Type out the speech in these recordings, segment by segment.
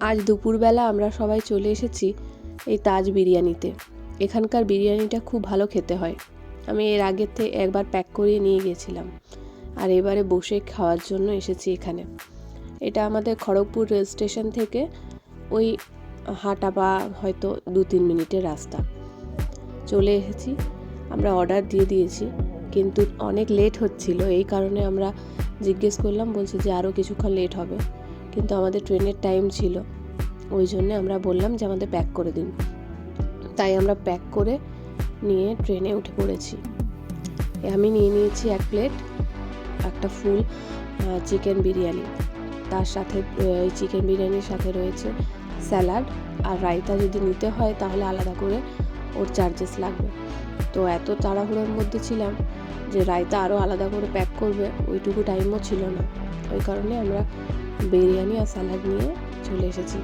আজ দুপুরবেলা আমরা সবাই চলে এসেছি এই তাজ বিরিয়ানিতে। এখানকার বিরিয়ানিটা খুব ভালো খেতে হয়। আমি এর আগের থেকে একবার প্যাক করিয়ে নিয়ে গেছিলাম, আর এবারে বসে খাওয়ার জন্য এসেছি এখানে। এটা আমাদের খড়গপুর রেল স্টেশন থেকে ওই হাঁটা বা হয়তো 2-3 মিনিটের রাস্তা। চলে এসেছি, আমরা অর্ডার দিয়ে দিয়েছি, কিন্তু অনেক লেট হচ্ছিল। এই কারণে আমরা জিজ্ঞেস করলাম, বলছে যে আরও কিছুক্ষণ লেট হবে, কিন্তু আমাদের ট্রেনের টাইম ছিল, ওই জন্যে আমরা বললাম যে আমাদের প্যাক করে দিন। তাই আমরা প্যাক করে নিয়ে ট্রেনে উঠে পড়েছি। আমি নিয়ে নিয়েছি 1 প্লেট, একটা ফুল চিকেন বিরিয়ানি। তার সাথে চিকেন বিরিয়ানির সাথে রয়েছে স্যালাড আর রায়তা। যদি নিতে হয় তাহলে আলাদা করে ওর চার্জেস লাগবে। তো এত তাড়াহুড়োর মধ্যে ছিলাম যে রায়তা আরও আলাদা করে প্যাক করবে, ওইটুকু টাইমও ছিল না। ওই কারণে আমরা বিরিয়ানি আর স্যালাড নিয়ে চলে এসেছি।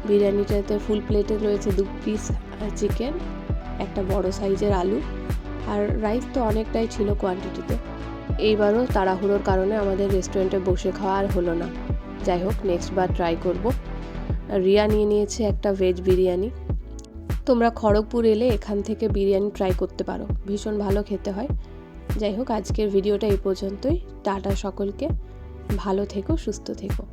বিরিয়ানিটাতে ফুল প্লেটে রয়েছে 2 পিস চিকেন, একটা বড় সাইজের আলু, আর রাইস তো অনেকটাই ছিল কোয়ান্টিটিতে। এইবারও তাড়াহুড়োর কারণে আমাদের রেস্টুরেন্টে বসে খাওয়া আর হলো না। যাই হোক, নেক্সট বার ট্রাই করব। রিয়া নিয়ে নিয়েছে একটা ভেজ বিরিয়ানি। তোমরা খড়গপুর এলে এখান থেকে বিরিয়ানি ট্রাই করতে পারো, ভীষণ ভালো খেতে হয়। যাই হোক, আজকের ভিডিওটা এই পর্যন্তই। টাটা সকলকে, ভালো থেকো, সুস্থ থেকো।